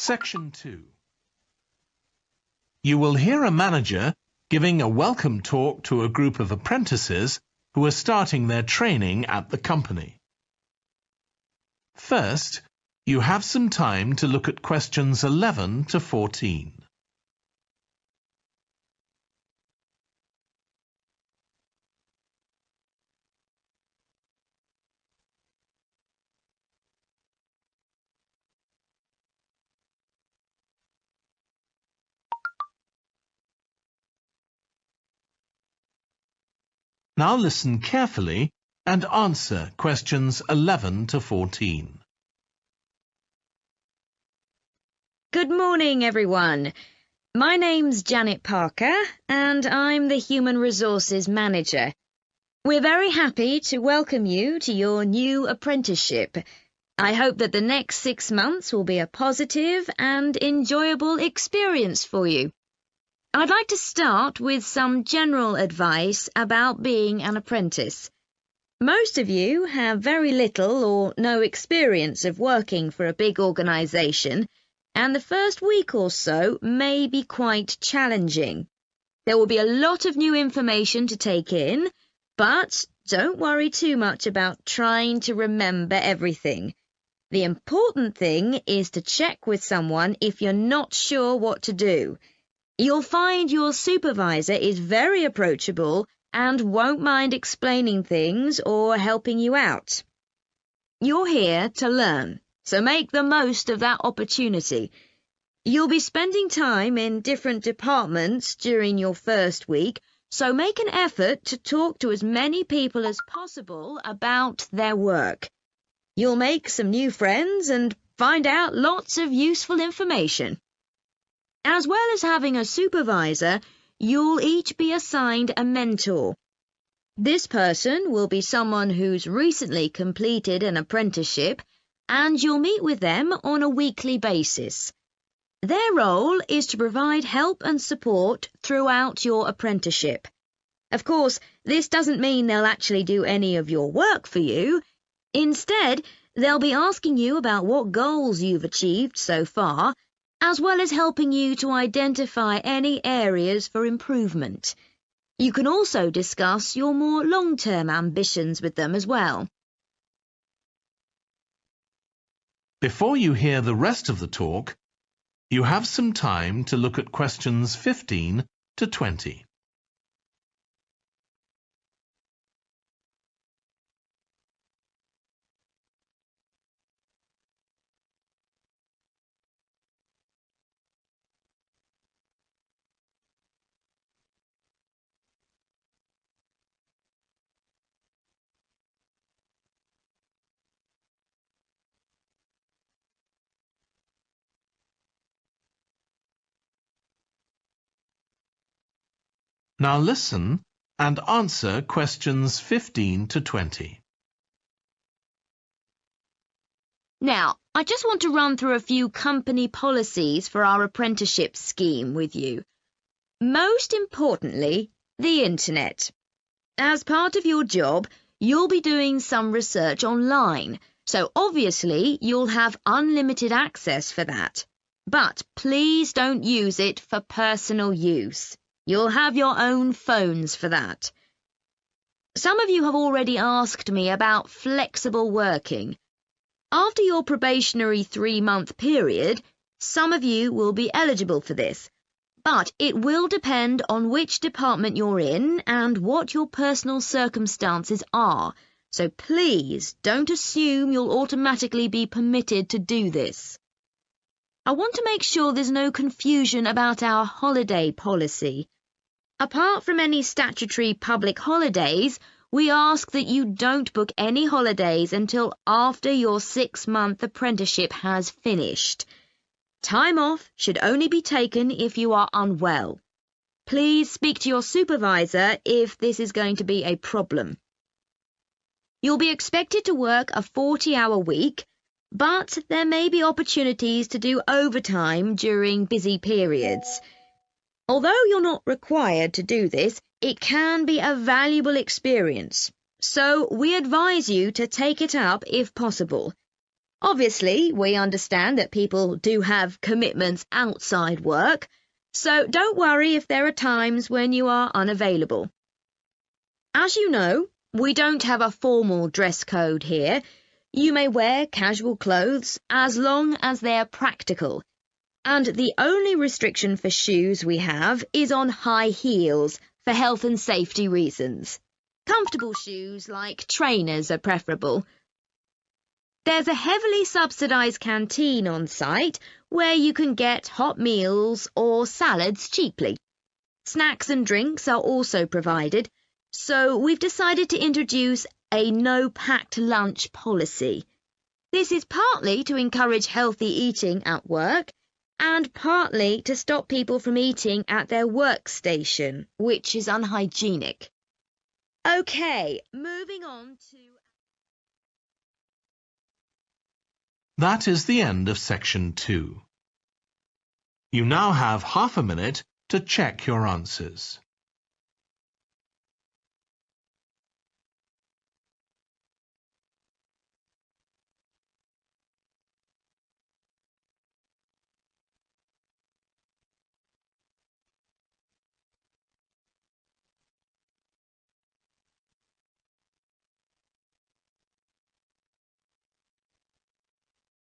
Section 2. You will hear a manager giving a welcome talk to a group of apprentices who are starting their training at the company. First, you have some time to look at questions 11 to 14. Now listen carefully and answer questions 11 to 14. Good morning, everyone. My name's Janet Parker, and I'm the Human Resources Manager. We're very happy to welcome you to your new apprenticeship. I hope that the next 6 months will be a positive and enjoyable experience for you. I'd like to start with some general advice about being an apprentice. Most of you have very little or no experience of working for a big organisation, and the first week or so may be quite challenging. There will be a lot of new information to take in, but don't worry too much about trying to remember everything. The important thing is to check with someone if you're not sure what to do. You'll find your supervisor is very approachable and won't mind explaining things or helping you out. You're here to learn, so make the most of that opportunity. You'll be spending time in different departments during your first week, so make an effort to talk to as many people as possible about their work. You'll make some new friends and find out lots of useful information. As well as having a supervisor, you'll each be assigned a mentor. This person will be someone who's recently completed an apprenticeship, and you'll meet with them on a weekly basis. Their role is to provide help and support throughout your apprenticeship. Of course, this doesn't mean they'll actually do any of your work for you. Instead, they'll be asking you about what goals you've achieved so far, as well as helping you to identify any areas for improvement. You can also discuss your more long-term ambitions with them as well. Before you hear the rest of the talk, you have some time to look at questions 15 to 20. Now listen and answer questions 15 to 20. Now, I just want to run through a few company policies for our apprenticeship scheme with you. Most importantly, the internet. As part of your job, you'll be doing some research online, so obviously you'll have unlimited access for that. But please don't use it for personal use. You'll have your own phones for that. Some of you have already asked me about flexible working. After your probationary 3-month period, some of you will be eligible for this, but it will depend on which department you're in and what your personal circumstances are, so please don't assume you'll automatically be permitted to do this. I want to make sure there's no confusion about our holiday policy. Apart from any statutory public holidays, we ask that you don't book any holidays until after your 6-month apprenticeship has finished. Time off should only be taken if you are unwell. Please speak to your supervisor if this is going to be a problem. You'll be expected to work a 40-hour week, but there may be opportunities to do overtime during busy periods. Although you're not required to do this, it can be a valuable experience, so we advise you to take it up if possible. Obviously, we understand that people do have commitments outside work, so don't worry if there are times when you are unavailable. As you know, we don't have a formal dress code here. You may wear casual clothes as long as they're practical. And the only restriction for shoes we have is on high heels for health and safety reasons. Comfortable shoes like trainers are preferable. There's a heavily subsidised canteen on site where you can get hot meals or salads cheaply. Snacks and drinks are also provided, so we've decided to introduce a no-packed lunch policy. This is partly to encourage healthy eating at work and partly to stop people from eating at their workstation, which is unhygienic. Okay, moving on to... That is the end of section 2. You now have half a minute to check your answers.